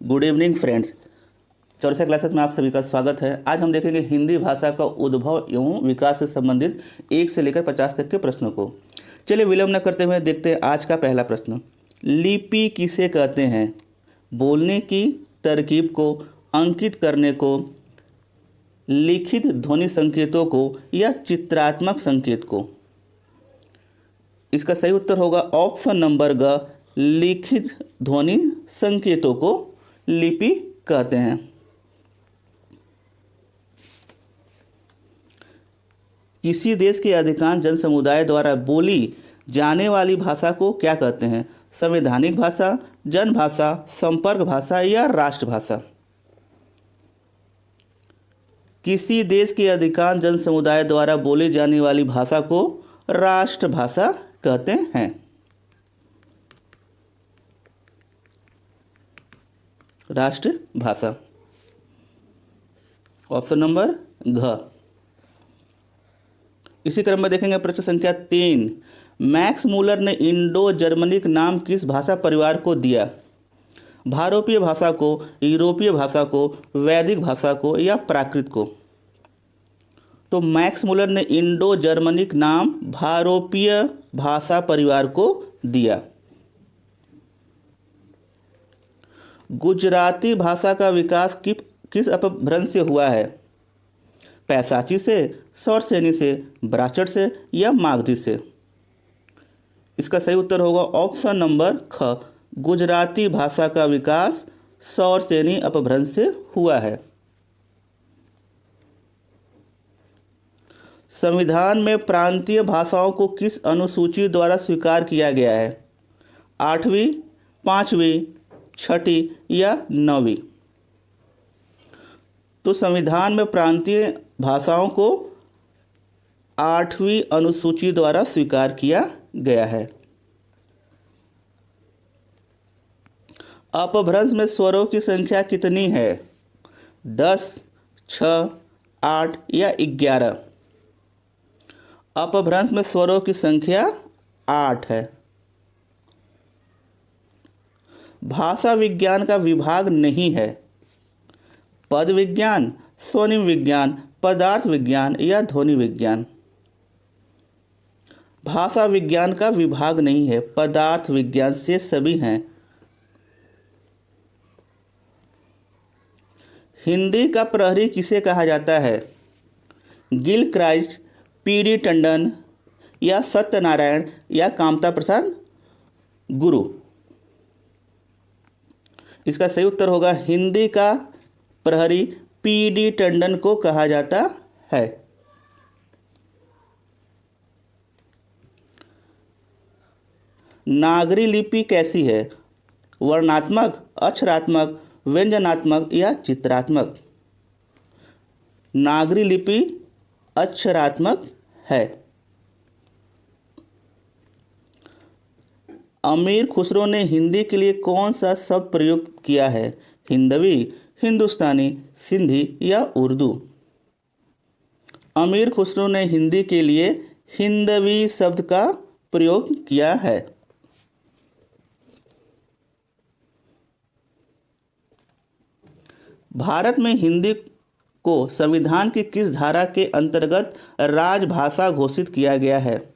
Good evening friends. Chaurasa classes में आप सभी का स्वागत है। आज हम देखेंगे हिंदी भाषा का उद्भव एवं विकास से संबंधित 1 से लेकर 50 तक के प्रश्नों को। चलिए विलंब न करते हुए देखते हैं आज का पहला प्रश्न। लिपि किसे कहते हैं? बोलने की तरकीब को, अंकित करने को, लिखित ध्वनि संकेतों को या चित्रात्मक संकेत को? इसका सही उत्तर होगा ऑप्शन नंबर ग, लिखित ध्वनि संकेतों को लिपि कहते हैं। किसी देश के अधिकांश जन समुदाय द्वारा बोली जाने वाली भाषा को क्या कहते हैं? संवैधानिक भाषा, जन भाषा, संपर्क भाषा या राष्ट्रभाषा? किसी देश के अधिकांश जन समुदाय द्वारा बोली जाने वाली भाषा को राष्ट्रभाषा कहते हैं। राष्ट्रभाषा, ऑप्शन नंबर घ। इसी क्रम में देखेंगे प्रश्न संख्या 3। मैक्स मूलर ने इंडो जर्मनिक नाम किस भाषा परिवार को दिया? भारोपीय भाषा को, यूरोपीय भाषा को, वैदिक भाषा को या प्राकृत को? तो मैक्स मूलर ने इंडो जर्मनिक नाम भारोपीय भाषा परिवार को दिया। गुजराती भाषा का विकास किस अपभ्रंश से हुआ है? पैसाची से, सौरसेनी से, ब्राचट से या मागधी से? इसका सही उत्तर होगा ऑप्शन नंबर ख, गुजराती भाषा का विकास सौरसेनी अपभ्रंश से हुआ है। संविधान में प्रांतीय भाषाओं को किस अनुसूची द्वारा स्वीकार किया गया है? 8वीं, 5वीं, 6ठी या 9वीं? तो संविधान में प्रांतीय भाषाओं को 8वीं अनुसूची द्वारा स्वीकार किया गया है। अपभ्रंश में स्वरों की संख्या कितनी है? 10, 6, 8 या 11? अपभ्रंश में स्वरों की संख्या 8 है। भाषा विज्ञान का विभाग नहीं है। पद विज्ञान, स्वनिम विज्ञान, पदार्थ विज्ञान या ध्वनि विज्ञान? भाषा विज्ञान का विभाग नहीं है, पदार्थ विज्ञान से सभी हैं। हिंदी का प्रहरी किसे कहा जाता है? गिल क्राइस्ट, पीडी टंडन या सत्यनारायण या कामता प्रसाद गुरु? इसका सही उत्तर होगा हिंदी का प्रहरी पीडी टंडन को कहा जाता है। नागरी लिपि कैसी है? वर्णात्मक, अक्षरात्मक, व्यंजनात्मक या चित्रात्मक? नागरी लिपि अक्षरात्मक है। अमीर खुसरो ने हिंदी के लिए कौन सा शब्द प्रयुक्त किया है? हिंदवी, हिंदुस्तानी, सिंधी या उर्दू? अमीर खुसरो ने हिंदी के लिए हिंदवी शब्द का प्रयोग किया है। भारत में हिंदी को संविधान की किस धारा के अंतर्गत राजभाषा घोषित किया गया है?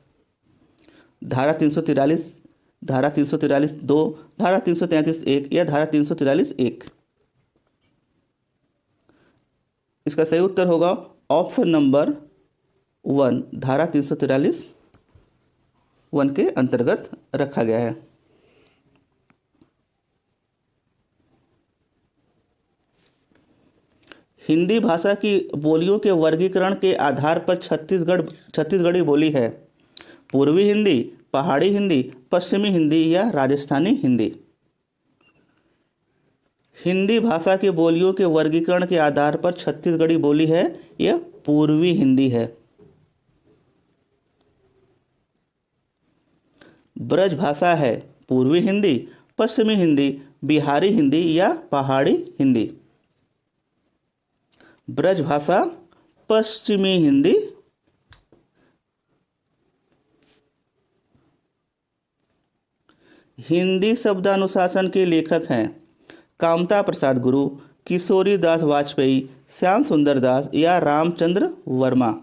धारा 343, धारा 343(2), धारा 333(1) या धारा 343(1)? इसका सही उत्तर होगा ऑप्शन नंबर 1, धारा 343(1) के अंतर्गत रखा गया है। हिंदी भाषा की बोलियों के वर्गीकरण के आधार पर छत्तीसगढ़ी बोली है। पूर्वी हिंदी, पहाड़ी हिंदी, पश्चिमी हिंदी या राजस्थानी हिंदी? हिंदी भाषा की बोलियों के वर्गीकरण के आधार पर छत्तीसगढ़ी बोली है, यह पूर्वी हिंदी है। ब्रज भाषा है पूर्वी हिंदी, पश्चिमी हिंदी, बिहारी हिंदी या पहाड़ी हिंदी? ब्रज भाषा पश्चिमी हिंदी। हिंदी शब्दानुशासन के लेखक हैं कामता प्रसाद गुरु, किशोरी दास वाजपेयी, श्याम सुंदर दास या रामचंद्र वर्मा।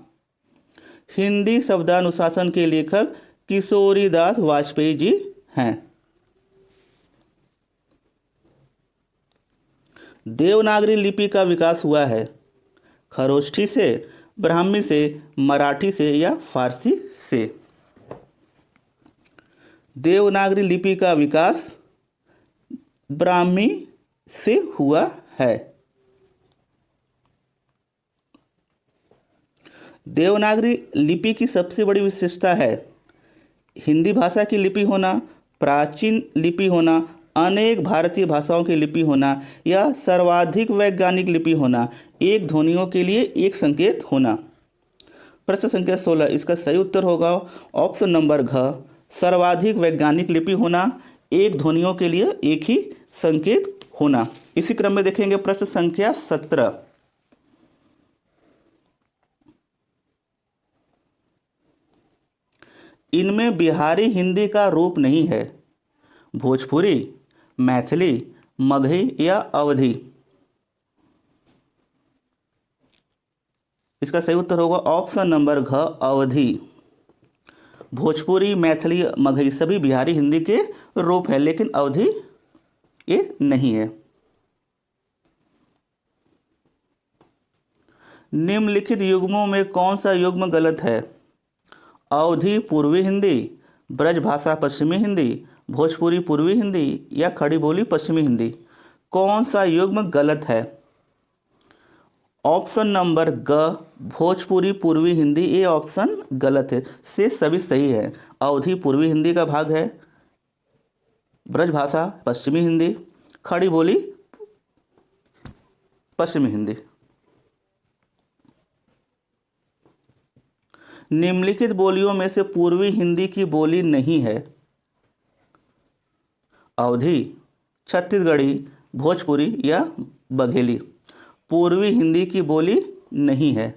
हिंदी शब्दानुशासन के लेखक किशोरी दास वाजपेयी जी हैं। देवनागरी लिपि का विकास हुआ है खरोष्ठी से, ब्राह्मी से, मराठी से या फारसी से। देवनागरी लिपि का विकास ब्राह्मी से हुआ है। देवनागरी लिपि की सबसे बड़ी विशेषता है हिंदी भाषा की लिपि होना, प्राचीन लिपि होना, अनेक भारतीय भाषाओं की लिपि होना या सर्वाधिक वैज्ञानिक लिपि होना, एक ध्वनियों के लिए एक संकेत होना। प्रश्न संख्या 16, इसका सही उत्तर होगा ऑप्शन नंबर घ, सर्वाधिक वैज्ञानिक लिपि होना, एक ध्वनियों के लिए एक ही संकेत होना। इसी क्रम में देखेंगे प्रश्न संख्या 17। इनमें बिहारी हिंदी का रूप नहीं है, भोजपुरी, मैथिली, मगही या अवधी। इसका सही उत्तर होगा ऑप्शन नंबर घ, अवधी। भोजपुरी, मैथिली, मगही सभी बिहारी हिंदी के रूप है, लेकिन अवधी ये नहीं है। निम्नलिखित युग्मों में कौन सा युग्म गलत है? अवधी पूर्वी हिंदी, ब्रजभाषा पश्चिमी हिंदी, भोजपुरी पूर्वी हिंदी या खड़ी बोली पश्चिमी हिंदी। कौन सा युग्म गलत है? ऑप्शन नंबर ग, भोजपुरी पूर्वी हिंदी, ये ऑप्शन गलत है, से सभी सही है। अवधी पूर्वी हिंदी का भाग है, ब्रजभाषा पश्चिमी हिंदी, खड़ी बोली पश्चिमी हिंदी। निम्नलिखित बोलियों में से पूर्वी हिंदी की बोली नहीं है। अवधी, छत्तीसगढ़ी, भोजपुरी या बघेली। पूर्वी हिंदी की बोली नहीं है।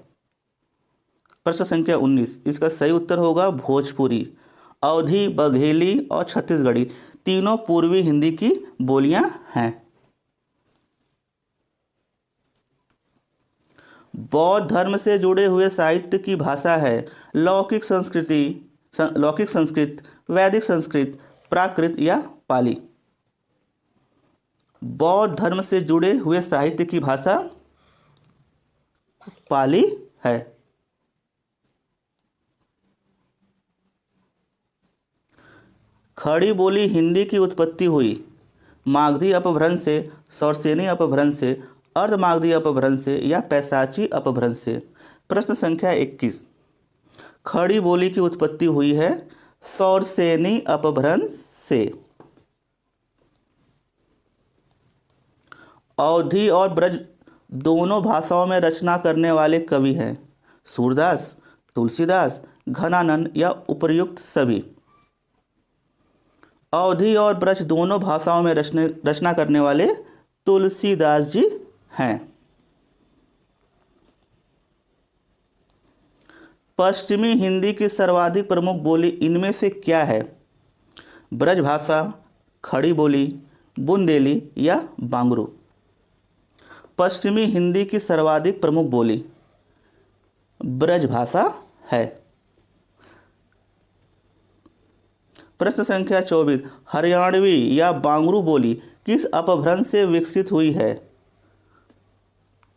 प्रश्न संख्या 19, इसका सही उत्तर होगा भोजपुरी। अवधी, बघेली और छत्तीसगढ़ी तीनों पूर्वी हिंदी की बोलियां हैं। बौद्ध धर्म से जुड़े हुए साहित्य की भाषा है लौकिक संस्कृत, वैदिक संस्कृत, प्राकृत या पाली। बौद्ध धर्म से जुड़े हुए साहित्य की भाषा पाली है। खड़ी बोली हिंदी की उत्पत्ति हुई मागधी अपभ्रंश से, सौरसेनी अपभ्रंश से, अर्धमागधी अपभ्रंश से या पैशाची अपभ्रंश से। प्रश्न संख्या 21, खड़ी बोली की उत्पत्ति हुई है सौरसेनी अपभ्रंश से। अवधी और ब्रज दोनों भाषाओं में रचना करने वाले कवि हैं सूरदास, तुलसीदास, घनानंद या उपर्युक्त सभी। अवधी और ब्रज दोनों भाषाओं में रचना करने वाले तुलसीदास जी हैं। पश्चिमी हिंदी की सर्वाधिक प्रमुख बोली इनमें से क्या है? ब्रजभाषा, खड़ी बोली, बुंदेली या बांगरू। पश्चिमी हिंदी की सर्वाधिक प्रमुख बोली ब्रजभाषा है। प्रश्न संख्या 24, हरियाणवी या बांगरू बोली किस अपभ्रंश से विकसित हुई है?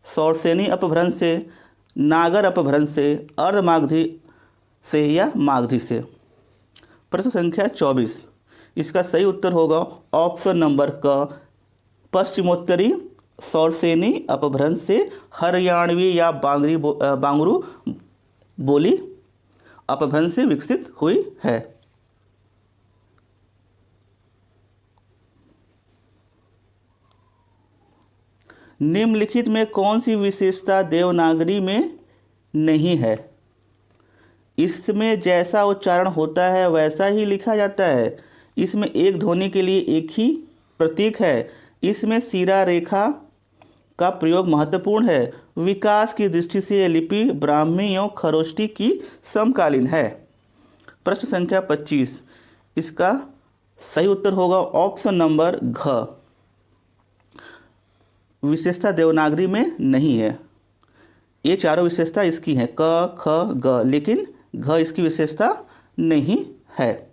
सौरसेनी अपभ्रंश से, नागर अपभ्रंश से, अर्धमागधी से या मागधी से। प्रश्न संख्या 24, इसका सही उत्तर होगा ऑप्शन नंबर क, पश्चिमोत्तरी सौरसेनी अपभ्रंश से हरियाणवी या बांगरू बोली अपभ्रंश से विकसित हुई है। निम्नलिखित में कौन सी विशेषता देवनागरी में नहीं है? इसमें जैसा उच्चारण होता है वैसा ही लिखा जाता है। इसमें एक ध्वनि के लिए एक ही प्रतीक है। इसमें सिरा रेखा का प्रयोग महत्वपूर्ण है। विकास की दृष्टि से यह लिपि ब्राह्मी एवं खरोष्ठी की समकालीन है। प्रश्न संख्या 25, इसका सही उत्तर होगा ऑप्शन नंबर घ। विशेषता देवनागरी में नहीं है। ये चारों विशेषता इसकी हैं, क ख ग, लेकिन घ इसकी विशेषता नहीं है।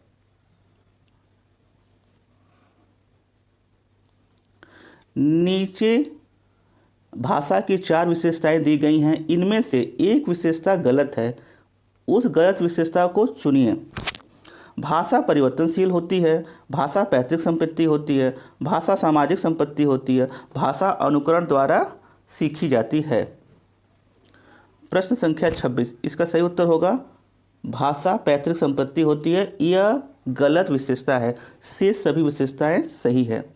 नीचे भाषा की चार विशेषताएं दी गई हैं, इनमें से एक विशेषता गलत है, उस गलत विशेषता को चुनिए। भाषा परिवर्तनशील होती है, भाषा पैतृक संपत्ति होती है, भाषा सामाजिक संपत्ति होती है, भाषा अनुकरण द्वारा सीखी जाती है। प्रश्न संख्या 26, इसका सही उत्तर होगा भाषा पैतृक संपत्ति होती है। यह गलत विशेषता है, शेष सभी विशेषताएं सही है।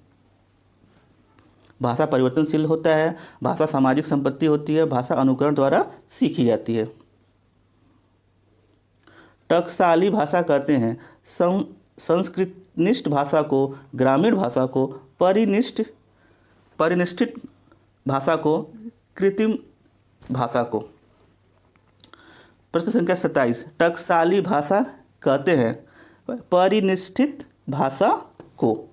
भाषा परिवर्तनशील होता है, भाषा सामाजिक संपत्ति होती है, भाषा अनुकरण द्वारा सीखी जाती है। टकसाली भाषा कहते हैं संस्कृतनिष्ठ भाषा को, ग्रामीण भाषा को, परिनिष्ठित भाषा को, कृत्रिम भाषा को। प्रश्न संख्या 27, टकसाली भाषा कहते हैं परिनिष्ठित भाषा को।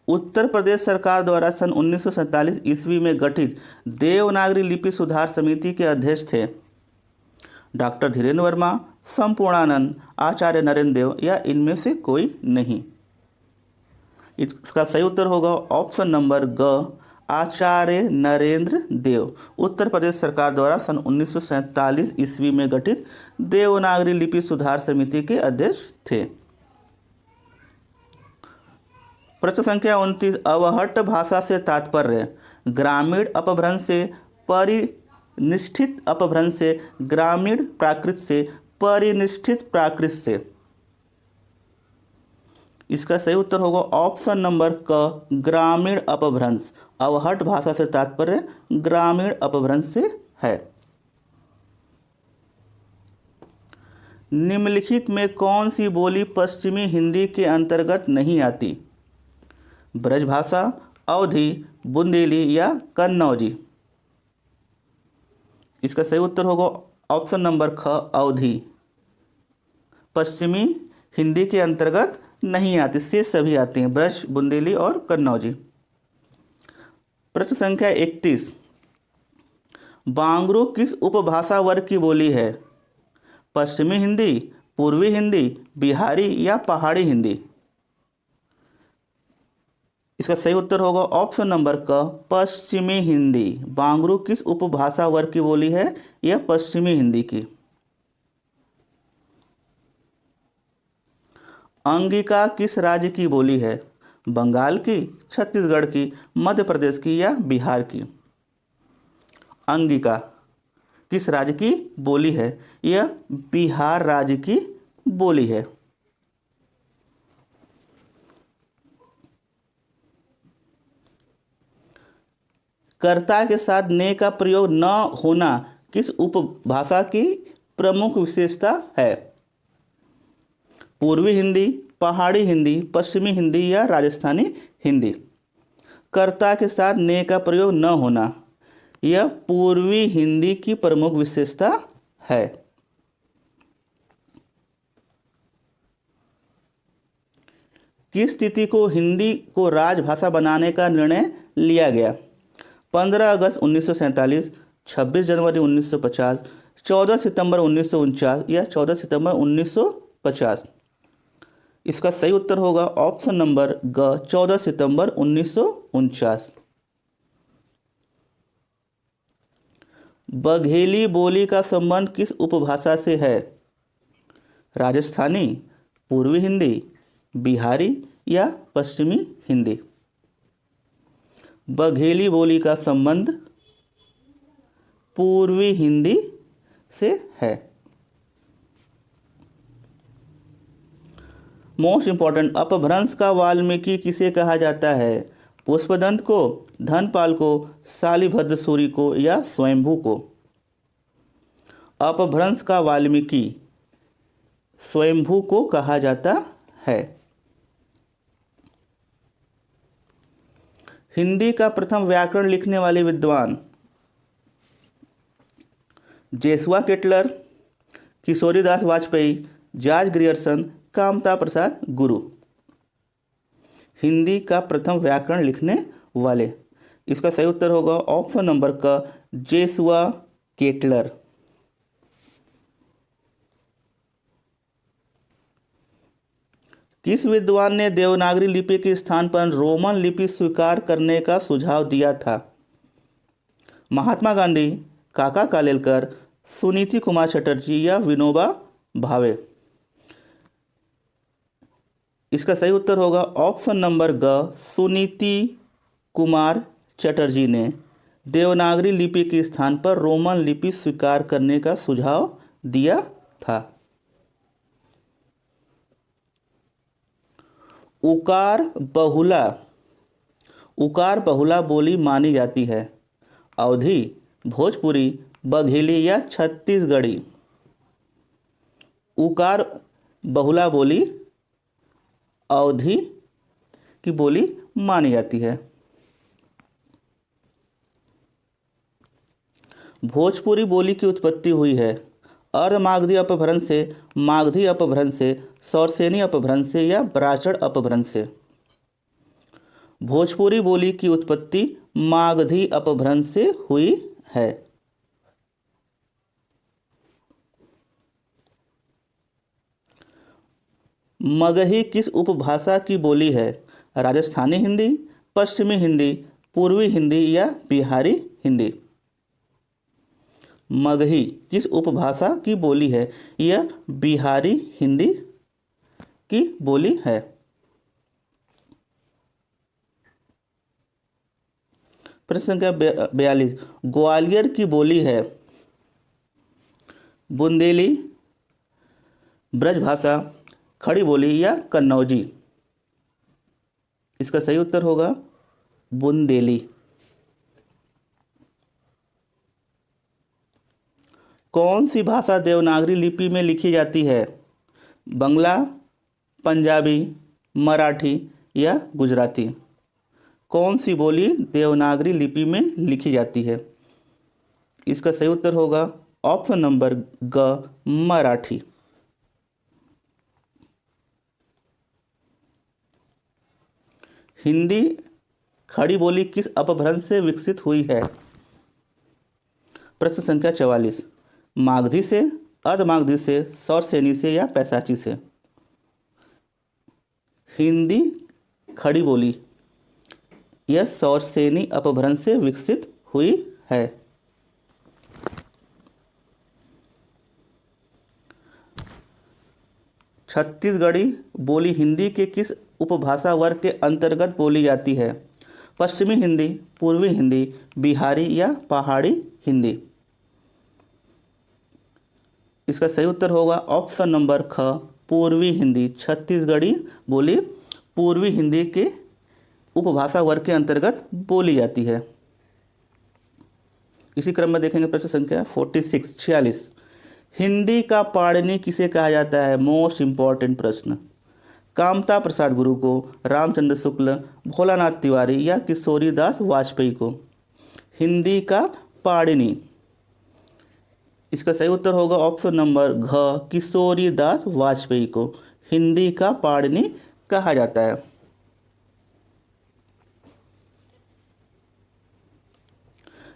उत्तर प्रदेश सरकार द्वारा सन 1947 ईस्वी में गठित देवनागरी लिपि सुधार समिति के अध्यक्ष थे डॉक्टर धीरेन्द्र वर्मा, संपूर्णानंद, आचार्य नरेंद्र देव या इनमें से कोई नहीं। इसका सही उत्तर होगा ऑप्शन नंबर ग, आचार्य नरेंद्र देव। उत्तर प्रदेश सरकार द्वारा सन 1947 ईस्वी में गठित देवनागरी लिपि सुधार समिति के अध्यक्ष थे। प्रश्न संख्या 29, अवहट्ट भाषा से तात्पर्य ग्रामीण अपभ्रंश से, परिनिष्ठित अपभ्रंश से, ग्रामीण प्राकृत से, परिनिष्ठित प्राकृत से। इसका सही उत्तर होगा ऑप्शन नंबर क, ग्रामीण अपभ्रंश। अवहट्ट भाषा से तात्पर्य ग्रामीण अपभ्रंश से है। निम्नलिखित में कौन सी बोली पश्चिमी हिंदी के अंतर्गत नहीं आती? ब्रजभाषा, अवधी, बुंदेली या कन्नौजी। इसका सही उत्तर होगा ऑप्शन नंबर ख, अवधी। पश्चिमी हिंदी के अंतर्गत नहीं आती, से सभी आती हैं, ब्रज, बुंदेली और कन्नौजी। प्रश्न संख्या 31, बांगरू किस उपभाषा वर्ग की बोली है? पश्चिमी हिंदी, पूर्वी हिंदी, बिहारी या पहाड़ी हिंदी। इसका सही उत्तर होगा ऑप्शन नंबर क, पश्चिमी हिंदी। बांगरू किस उपभाषा वर्ग की बोली है? यह पश्चिमी हिंदी की। अंगिका किस राज्य की बोली है? बंगाल की, छत्तीसगढ़ की, मध्य प्रदेश की या बिहार की। अंगिका किस राज्य की बोली है? यह बिहार राज्य की बोली है। कर्ता के साथ ने का प्रयोग न होना किस उपभाषा की प्रमुख विशेषता है? पूर्वी हिंदी, पहाड़ी हिंदी, पश्चिमी हिंदी या राजस्थानी हिंदी। कर्ता के साथ ने का प्रयोग न होना यह पूर्वी हिंदी की प्रमुख विशेषता है। किस तिथि को हिंदी को राजभाषा बनाने का निर्णय लिया गया? 15 अगस्त 1947, 26 जनवरी 1950, 14 सितंबर 1949 या 14 सितंबर 1950। इसका सही उत्तर होगा ऑप्शन नंबर ग, 14 सितंबर 1949। बघेली बोली का संबंध किस उपभाषा से है? राजस्थानी, पूर्वी हिंदी, बिहारी या पश्चिमी हिंदी। बघेली बोली का संबंध पूर्वी हिंदी से है। मोस्ट इंपॉर्टेंट, अपभ्रंश का वाल्मीकि किसे कहा जाता है? पुष्पदंत को, धनपाल को, शालिभद्र सूरि को या स्वयंभू को। अपभ्रंश का वाल्मीकि स्वयंभू को कहा जाता है। हिंदी का प्रथम व्याकरण लिखने वाले विद्वान? Joshua Ketelaar, Kishoridas Vajpayee, George Grierson, Kamta Prasad Guru. Hindi का प्रथम व्याकरण लिखने वाले। इसका सही उत्तर होगा ऑप्शन नंबर का जेसुआ केटलर। किस विद्वान ने देवनागरी लिपि के स्थान पर रोमन लिपि स्वीकार करने का सुझाव दिया था? महात्मा गांधी, काका कालेलकर, सुनीति कुमार चटर्जी या विनोबा भावे। इसका सही उत्तर होगा ऑप्शन नंबर ग सुनीति कुमार चटर्जी ने देवनागरी लिपि के स्थान पर रोमन लिपि स्वीकार करने का सुझाव दिया था। उकार बहुला बोली मानी जाती है। अवधी, भोजपुरी, बघेली या छत्तीसगढ़ी। उकार बहुला बोली अवधी की बोली मानी जाती है। भोजपुरी बोली की उत्पत्ति हुई है अर्धमागधी अपभ्रंश से, मागधी अपभ्रंश से, सौरसेनी अपभ्रंश से या ब्राह्मण अपभ्रंश से। भोजपुरी बोली की उत्पत्ति मागधी अपभ्रंश से हुई है। मगही किस उपभाषा की बोली है? राजस्थानी हिंदी, पश्चिमी हिंदी, पूर्वी हिंदी या बिहारी हिंदी। मगही किस उपभाषा की बोली है? यह बिहारी हिंदी की बोली है। प्रश्न संख्या 42, ग्वालियर की बोली है बुंदेली, ब्रजभाषा, खड़ी बोली या कन्नौजी। इसका सही उत्तर होगा बुंदेली। कौन सी भाषा देवनागरी लिपि में लिखी जाती है? बंगला, पंजाबी, मराठी या गुजराती। कौन सी बोली देवनागरी लिपि में लिखी जाती है? इसका सही उत्तर होगा ऑप्शन नंबर ग मराठी। हिंदी खड़ी बोली किस अपभ्रंश से विकसित हुई है? प्रश्न संख्या 44, मागधी से, अर्धमागधी से, सौरसेनी से या पैसाची से। हिंदी खड़ी बोली यह सौरसेनी अपभ्रंश से विकसित हुई है। छत्तीसगढ़ी बोली हिंदी के किस उपभाषा वर्ग के अंतर्गत बोली जाती है? पश्चिमी हिंदी, पूर्वी हिंदी, बिहारी या पहाड़ी हिंदी। इसका सही उत्तर होगा ऑप्शन नंबर ख पूर्वी हिंदी। छत्तीसगढ़ी बोली पूर्वी हिंदी के उपभाषा वर्ग के अंतर्गत बोली जाती है। इसी क्रम में देखेंगे प्रश्न संख्या 46। हिंदी का पाणिनि किसे कहा जाता है? मोस्ट इंपॉर्टेंट प्रश्न। कामता प्रसाद गुरु को, रामचंद्र शुक्ल, भोलानाथ तिवारी या किशोरीदास वाजपेयी को। हिंदी का पाणिनि। इसका सही उत्तर होगा ऑप्शन नंबर घ किशोरीदास वाजपेयी को हिंदी का पाणिनि कहा जाता है।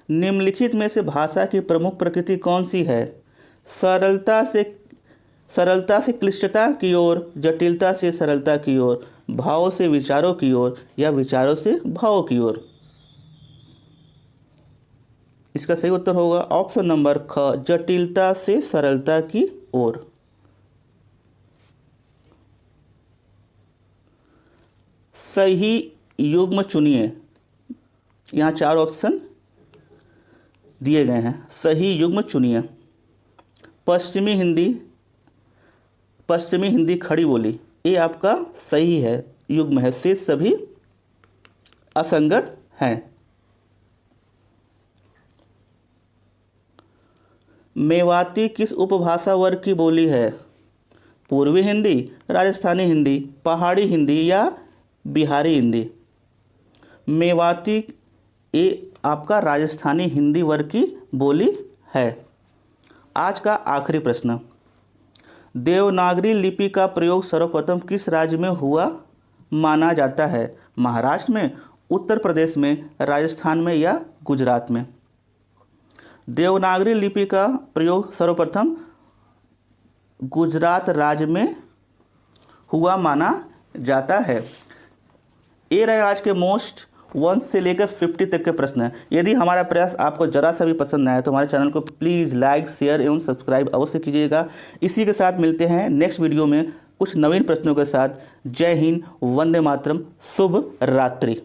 निम्नलिखित में से भाषा की प्रमुख प्रकृति कौन सी है? सरलता से क्लिष्टता की ओर, जटिलता से सरलता की ओर, भाव से विचारों की ओर या विचारों से भावों की ओर। इसका सही उत्तर होगा ऑप्शन नंबर ख जटिलता से सरलता की ओर। सही युग्म चुनिए। यहाँ 4 ऑप्शन दिए गए हैं, सही युग्म चुनिए। पश्चिमी हिंदी खड़ी बोली, ये आपका सही है, युग्म है, शेष सभी असंगत हैं। मेवाती किस उपभाषा वर्ग की बोली है? पूर्वी हिंदी, राजस्थानी हिंदी, पहाड़ी हिंदी या बिहारी हिंदी। मेवाती ये आपका राजस्थानी हिंदी वर्ग की बोली है। आज का आखिरी प्रश्न, देवनागरी लिपि का प्रयोग सर्वप्रथम किस राज्य में हुआ माना जाता है? महाराष्ट्र में, उत्तर प्रदेश में, राजस्थान में या गुजरात में? देवनागरी लिपि का प्रयोग सर्वप्रथम गुजरात राज्य में हुआ माना जाता है। ये रहे आज के मोस्ट 1 से लेकर 50 तक के प्रश्न हैं। यदि हमारा प्रयास आपको जरा सा भी पसंद आया तो हमारे चैनल को प्लीज़ लाइक, शेयर एवं सब्सक्राइब अवश्य कीजिएगा। इसी के साथ मिलते हैं नेक्स्ट वीडियो में कुछ नवीन प्रश्नों के साथ। जय हिंद, वंदे मातरम, शुभ रात्रि।